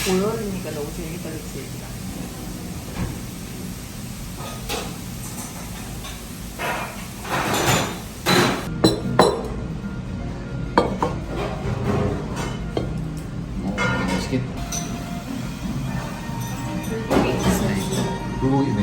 고열이니까 너무 재밌겠다, 그치? 맛있겠다. 불고기네.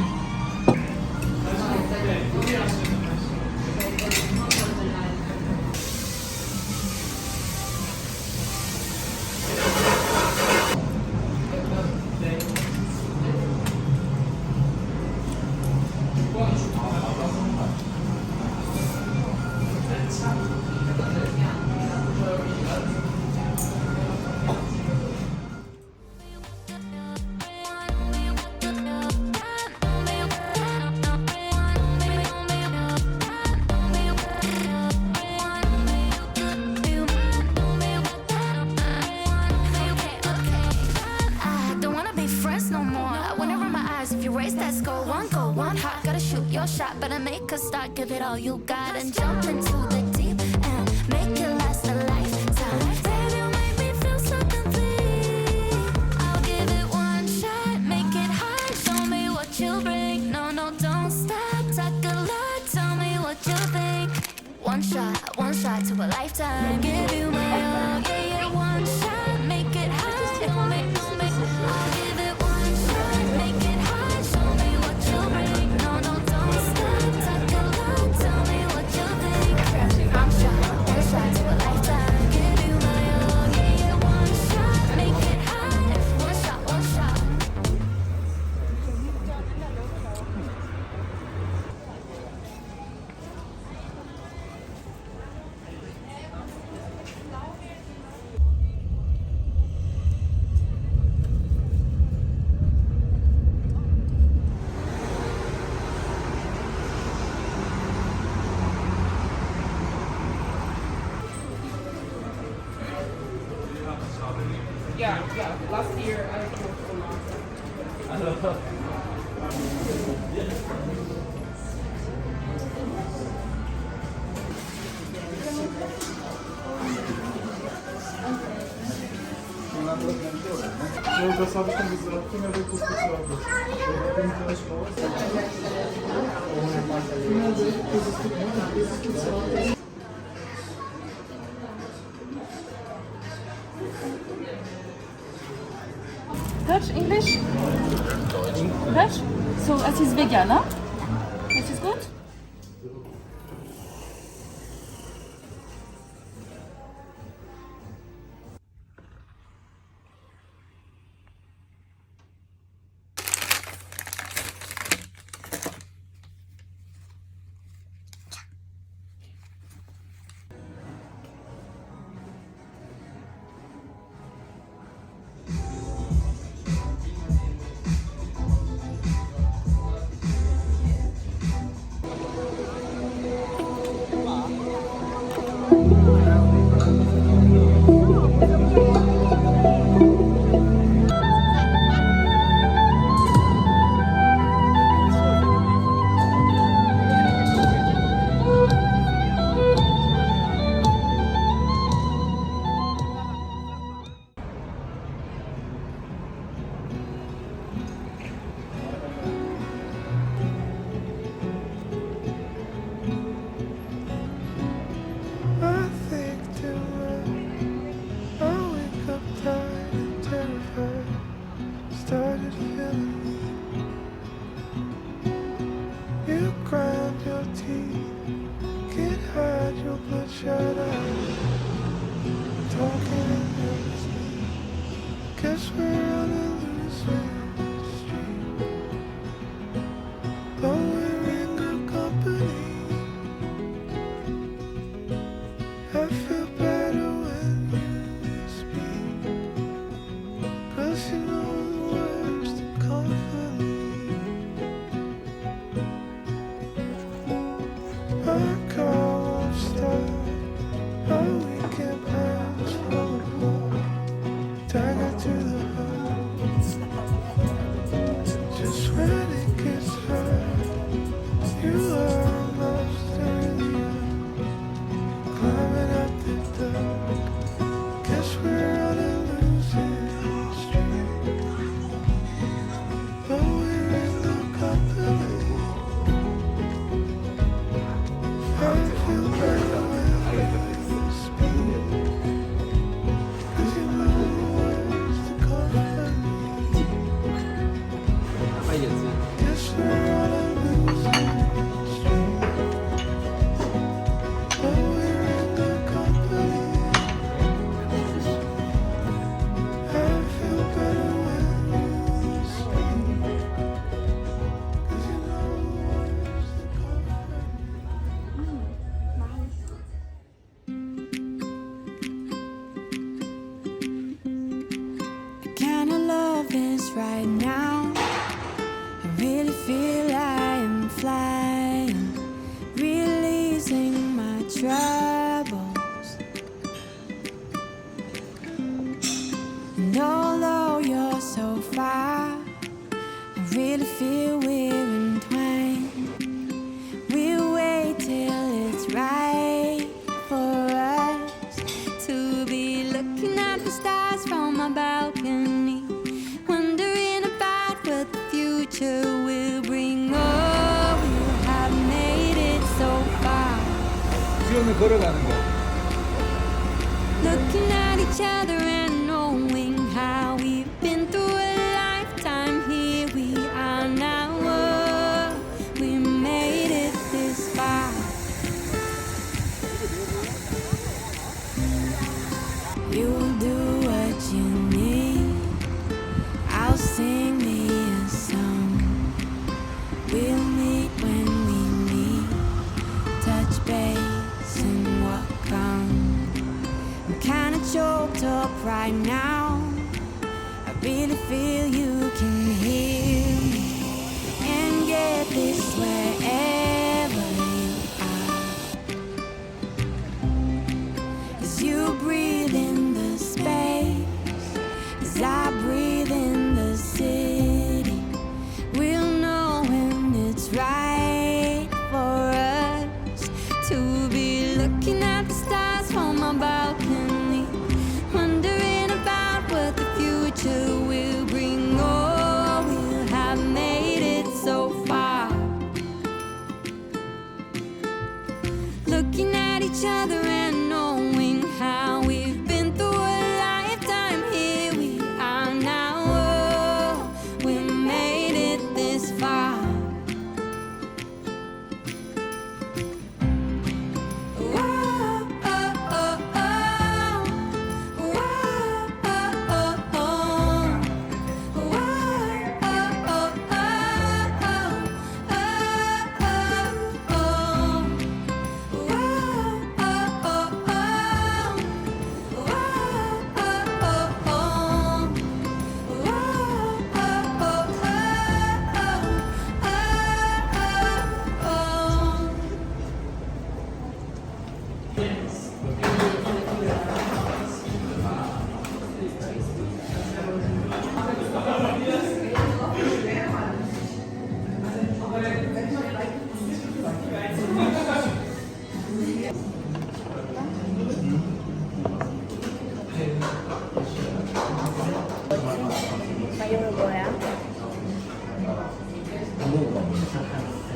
Shot, better make a start, give it all you got and jump into the deep and make it last a lifetime. Baby, you make me feel so complete. I'll give it one shot, make it hot, show me what you bring. No, no, don't stop, talk a lot, tell me what you think. One shot to a lifetime. Give you my all, yeah, yeah, one shot, make it hot, show me. I'll give it one shot, make it hot, show me what you bring. No, no, don't stop, talk a lot, tell me what you think. One shot to a lifetime. Give you my all, yeah, yeah, one shot, make it hot. One shot. Yeah, last year I took Bonanza. Das habe ich dann gesagt, Fingerweg ist bezahlt. Deutsch, Englisch? Deutsch? So, es ist vegan, ne? Das ist gut? right now. I really feel I am flying, releasing my troubles. And although you're so far, I really feel we're entwined. We'll wait till it's right for us to be looking at the stars from my balcony, wondering about what the future will bring. Oh, we have made it so far. 수영을 걸어가는 거. Looking at each other and knowing how we've been through a lifetime. Here we are now. Oh, we made it this far. You'll do what you need. I'll sing me a song. We'll meet when we meet. Touch base and walk on. I'm kinda choked up right now. I really feel you can hear me and get this wherever you are. As you breathe in the space, as I breathe in the city, we'll know when it's right for us to be looking at the stars from our balcony, wondering about what the future will bring. Oh, we'll have made it so far. Looking at each other and knowing how we've been through a lifetime. Here we are now. Oh, we made it this far. Whoa, oh, oh, oh. Whoa, oh, oh, oh. Whoa, oh, oh, oh. Oh, oh, oh.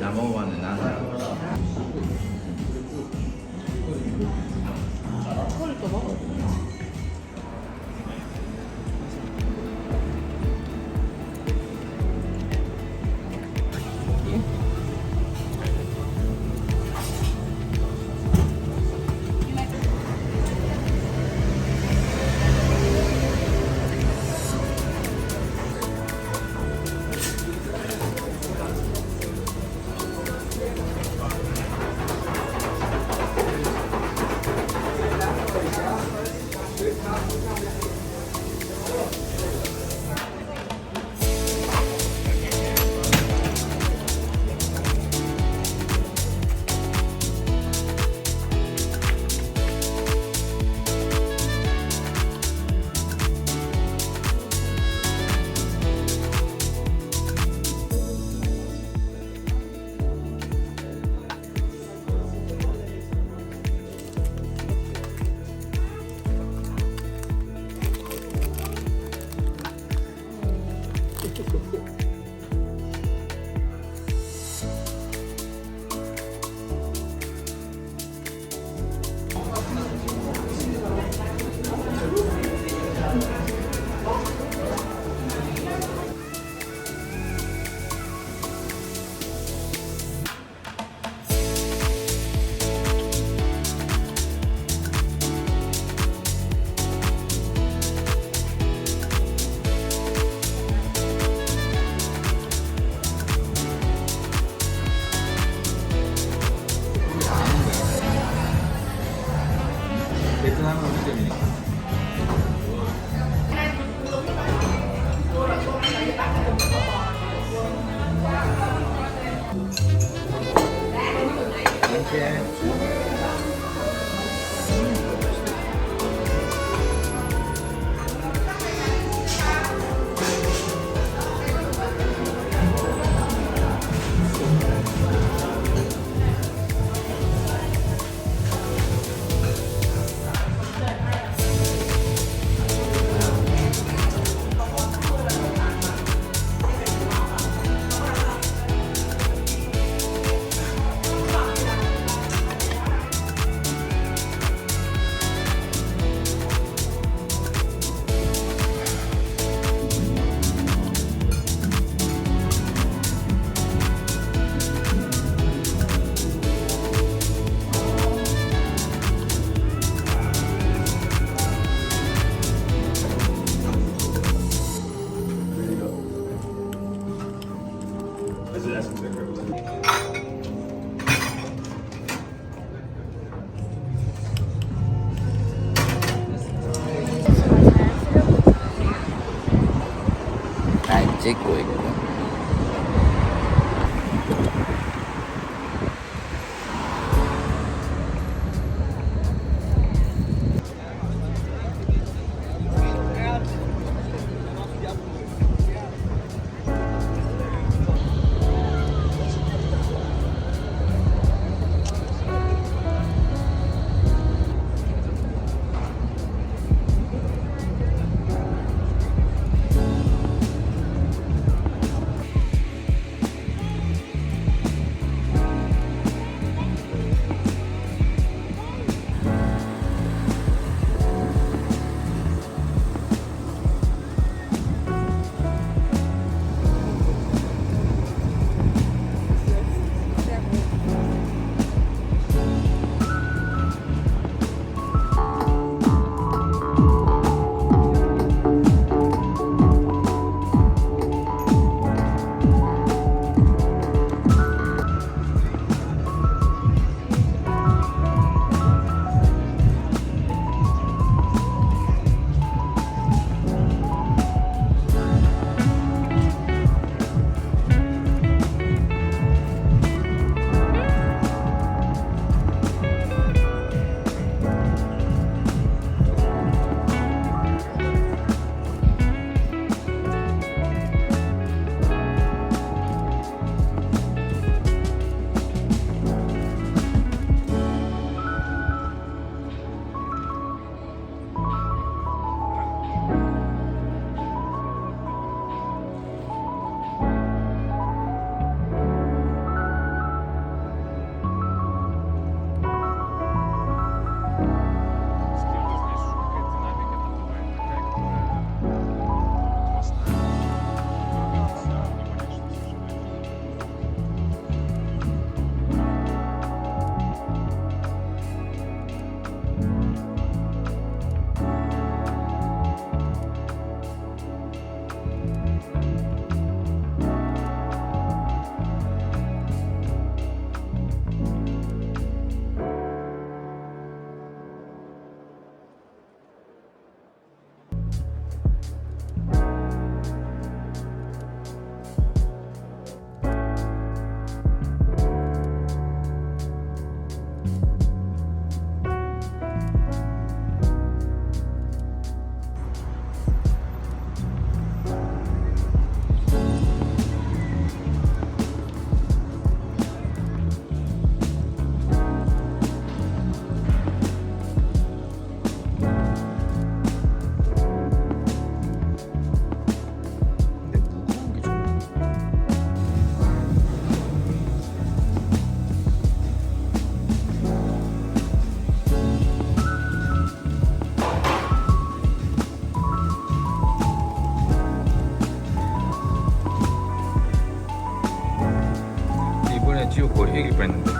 나 먹어봤는데 난 베트남 음식점이니까. 찍고 있고. 지우 거리 얘기를 뻔했는데.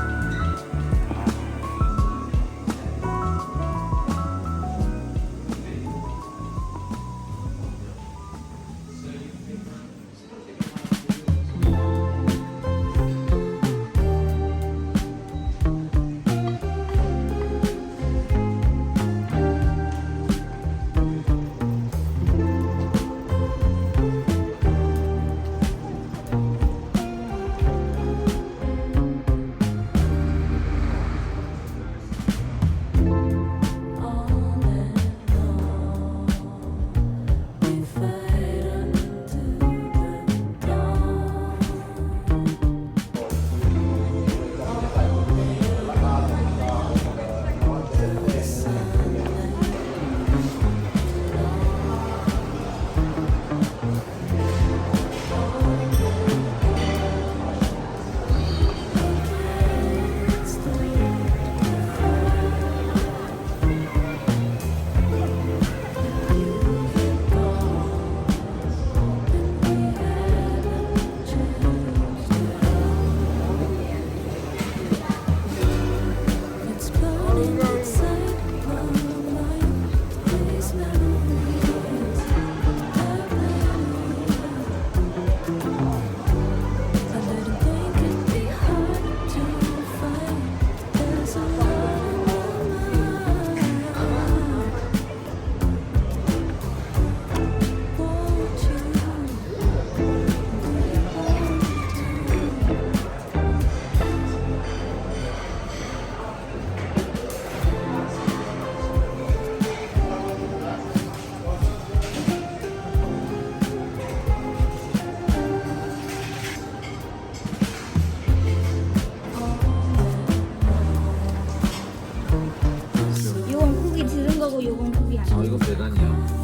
이거 배단이야.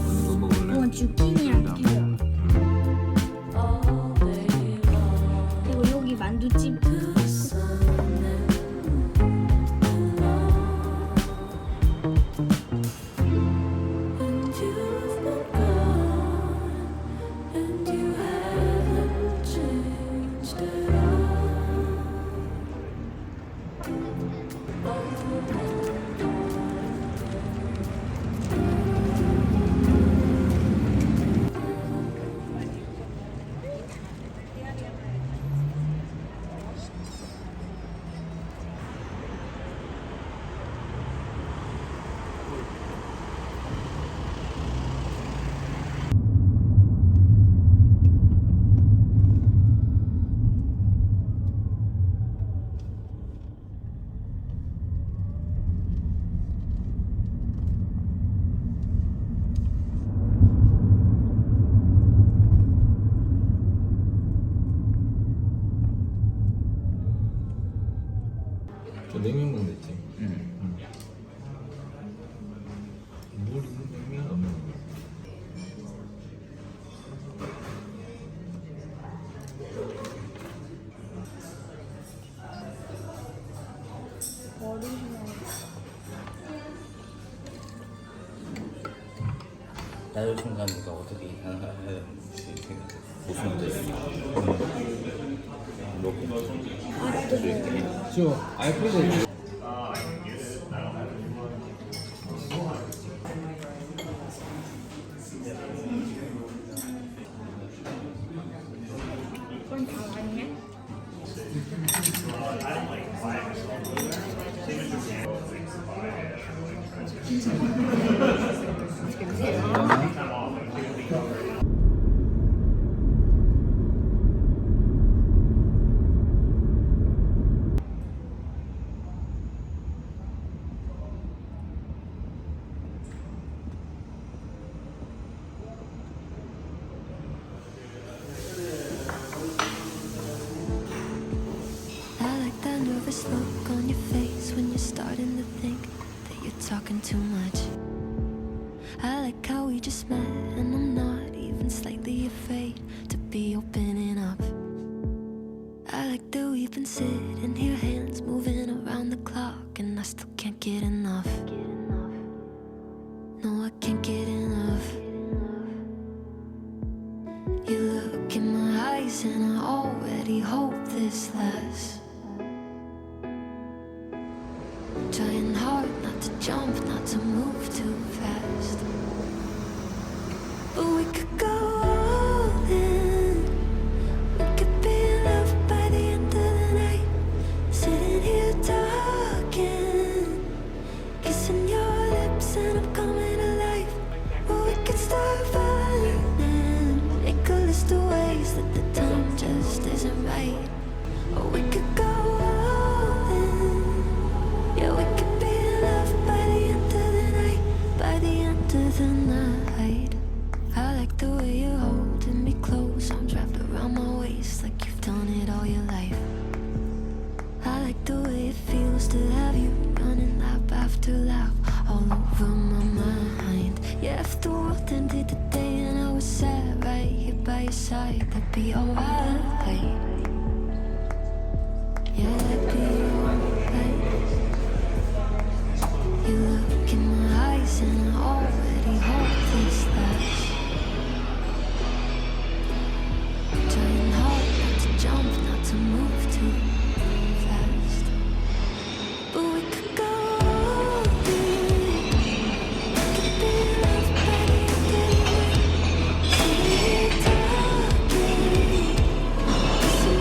어느 거 먹을래? 이건 주키니랑 캐럿. 그리고 여기 만두집. 저 냉면만 됐지? 응. 물 있는 냉면 없는 냉면? 나도 순간 내가 어떻게 가능할지 생각해. 무슨 뜻? 이렇게 저 아이패드 I like that nervous look on your face when you're starting to think that you're talking too much. I like how we just met and I'm not even slightly afraid to be opening up. I like that we've been sitting here, hands moving around the clock, and I still can't get enough. No, I can't get enough. You look in my eyes and I already hope this lasts. Trying hard not to jump, not to move too fast. But we could go all in. We could be loved by the end of the night. Sitting here talking, kissing your lips and I'm coming alive. Or we could start falling and make a list of ways that the time just isn't right. Or we could go all in. Yeah, we could be loved by the end of the night. By the end of the night. I like the way you're holding me close. I'm wrapped around my waist like you've done it all your life. I like the way it feels to have you running lap after lap all over my mind. Yeah, if the world ended today and I was sat right here by your side, that'd be alright. Yeah, that'd be alright. You look in my eyes and I already hope this lasts. Trying hard not to jump, not to move too fast. But we could go all in. We could be loved by the end of the night. Sitting here talking, kissing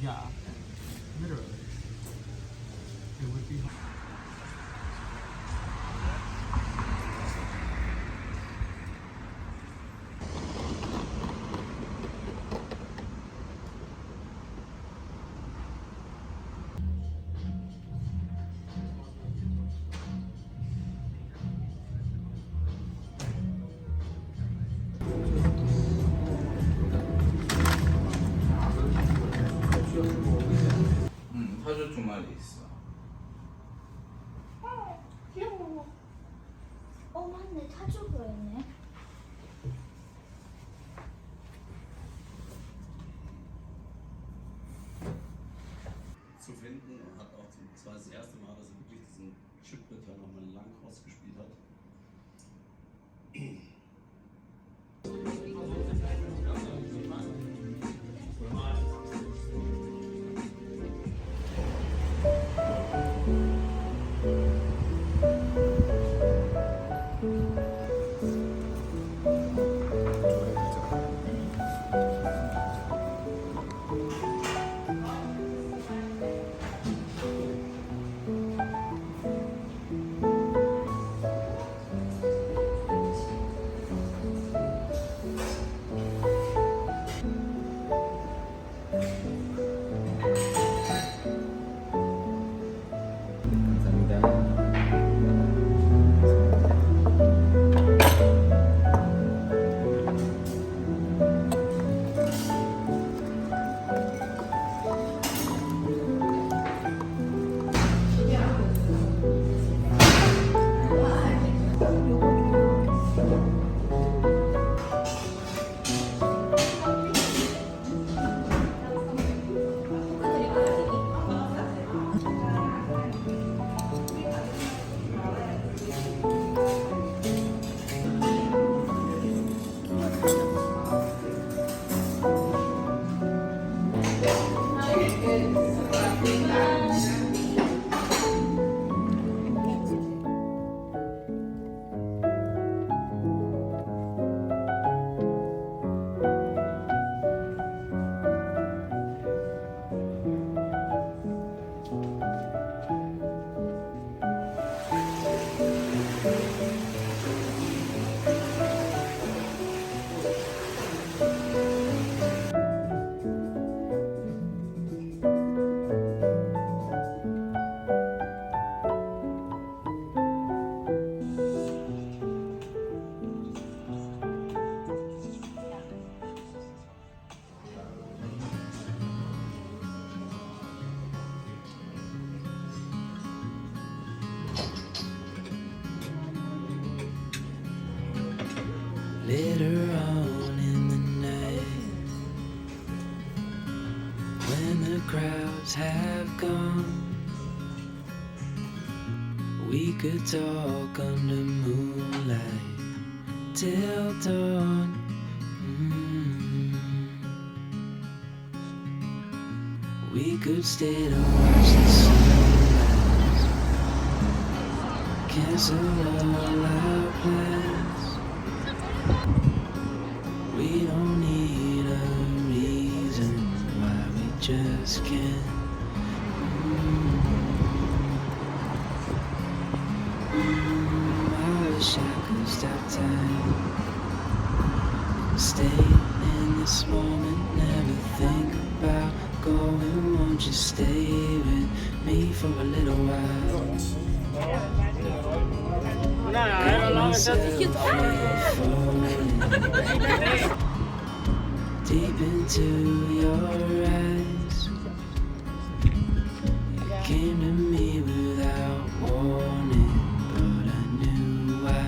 Yeah, literally. It would be. 사주 주말이 있어. 귀여워. 맞네. 타주고 있네. zu finden. Er hat auch das war das erste Mal, dass er wirklich diesen Chipbit ja nochmal lang ausgespielt hat. crowds have gone. We could talk under moonlight till dawn. We could stay to watch the sunrise, cancel all our plans. We don't need a reason why we just can't. I wish I could stop time and stay in this moment, never think about going. Won't you stay with me for a little while? Deep into your eyes, you came to me without warning, but I knew why.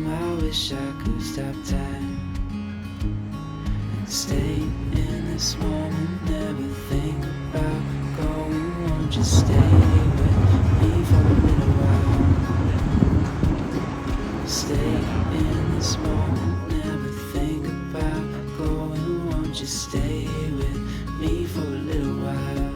I wish I could stop time and stay in this moment, never think about going. Won't you stay with me for a little while? Stay in this moment, never think about going. Won't you stay with me for a little while?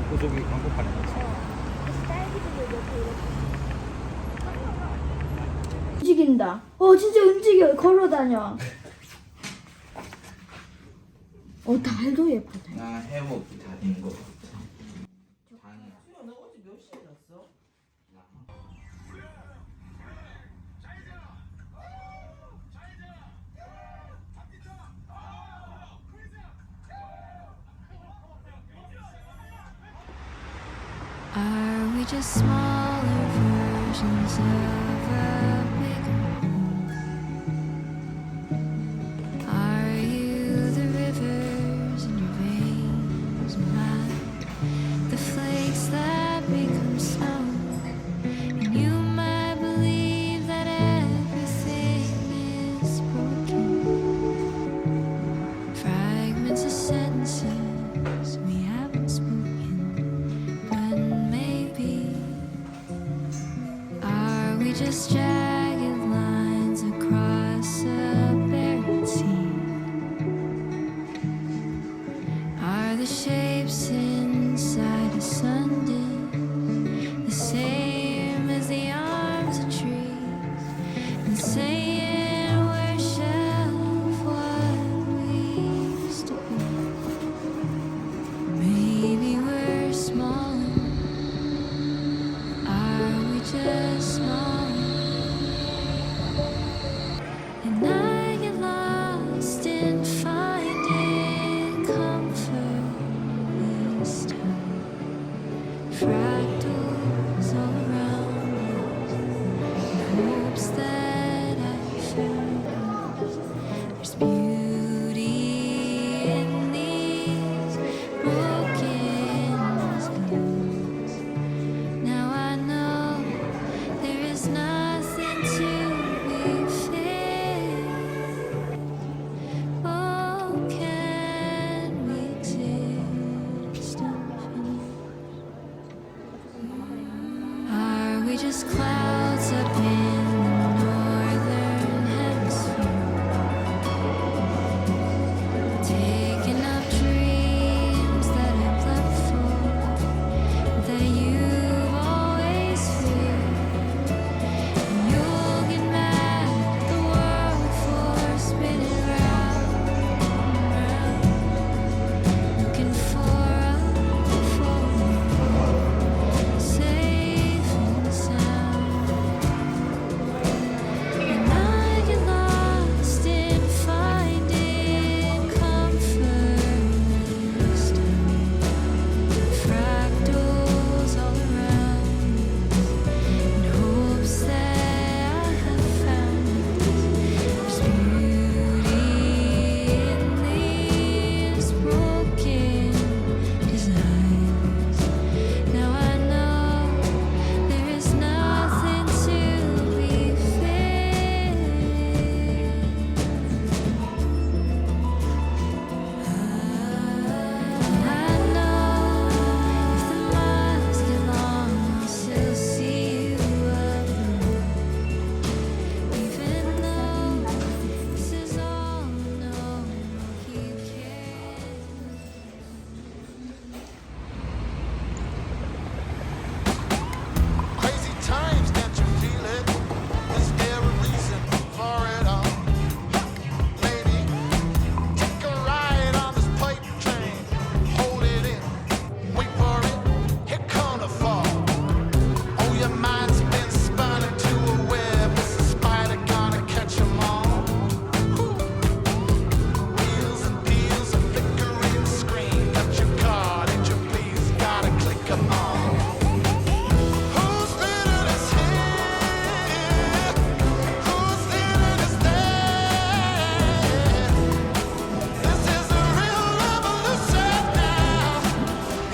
고독이 광고판에 움직인다. 진짜 움직여. 걸어다녀. 달도 예쁘네. 나 해먹기 다 된 거 같아. Are we just smaller versions of a bigger home? Are you the rivers in your veins, mine? The flakes that become snow? And you might believe that everything is broken. Fragments of sentences we haven't spoken. Just jagged lines across a barren sea. Are the shapes inside a sunday the same as the arms of trees? And saying we're shelf what we used to be. Maybe we're smaller. Are we just small? And I get lost in finding comfort this time. Fractals all around us, hopes that I found us. There's beauty in these broken scenes. Now I know there is nothing to be feared. Oh, can we exist unfinished? there's clouds up in the northern hemisphere, taking up dreams that I've left for, that you've always feared. And you'll get mad at the world for spinning round and round, looking for a phone safe and sound. And I get lost in finding comfort in this town. Fractals all around, in hopes that I have found there's beauty in these broken designs. Now I know there is nothing to be feared. I know if the miles get long, I'll still see you alone. Even though this is all known, I'll keep caring. Crazy times, can't you feel it? Is there a reason for it all? Lady, take a ride on this pipe train. Hold it in, wait for it, here come the fall. Oh, your mind's been spun into a web. Is the spider gonna catch 'em all? Wheels and deals, a flickering screen. Got your card, ain't you please? Gotta click 'em all. Whose little is here? Whose little is there? This is a real revolution now.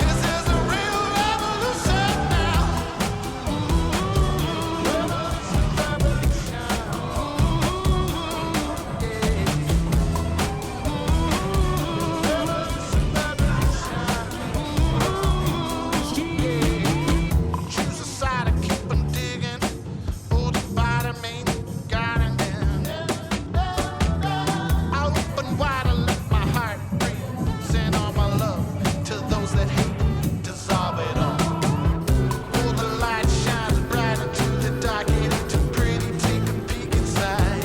This is a real revolution now. Choose a side and keep on digging. Oh, the bottom ain't got an end. I'll open wide and let my heart breathe. Send all my love to those that hate, dissolve it all. Oh, the light shines bright into the dark. It ain't too pretty, take a peek inside.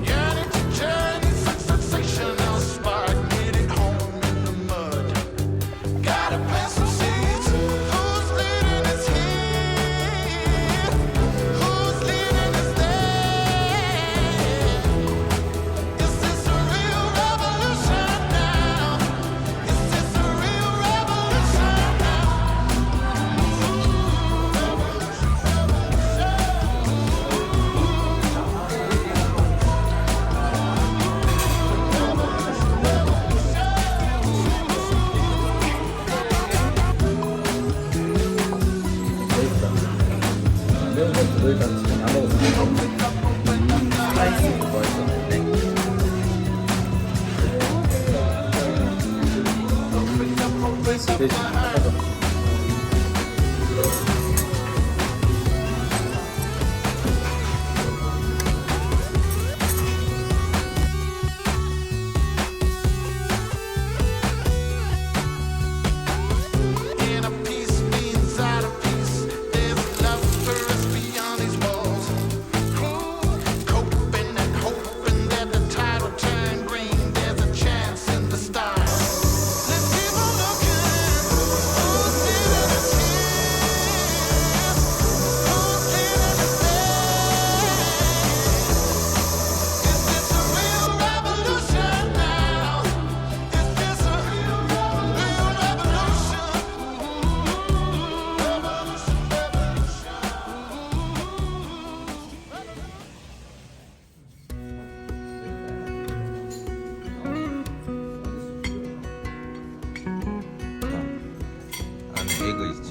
Yearning to journey, sensational spark. Hit it home in the mud. Gotta plant some seeds. Whose leading is here? Whose leading is there? Is this a real revolution now? Is this a real revolution now? 매운 것도 일단 지금 안 먹었어요. 스파이시 맛있었는데. 대신 하나도. In a peace means out of peace. There's love for us beyond these walls. Coping and hoping that the tide will turn green. There's a chance in the stars. Let's keep on looking. Who's leading us here? Who's leading us there? Is this a real revolution now? Is this a real revolution? 안에 에그 있지.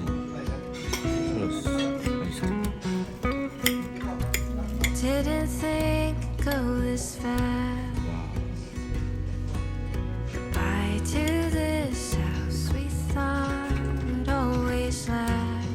Didn't think it'd go this fast. Goodbye to this house we thought would always last.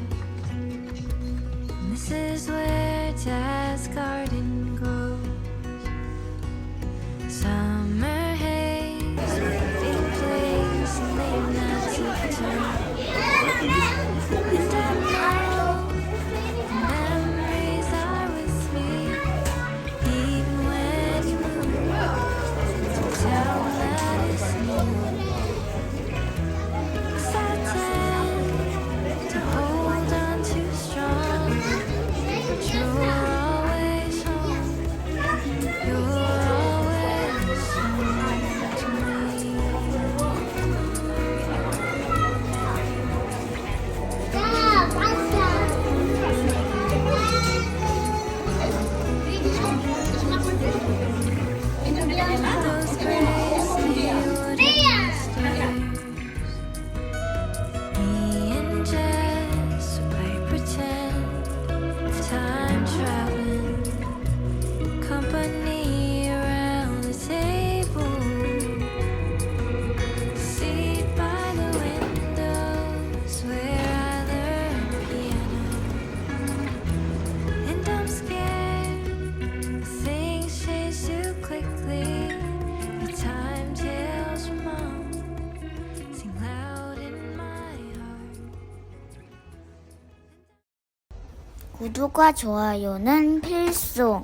구독과 좋아요는 필수.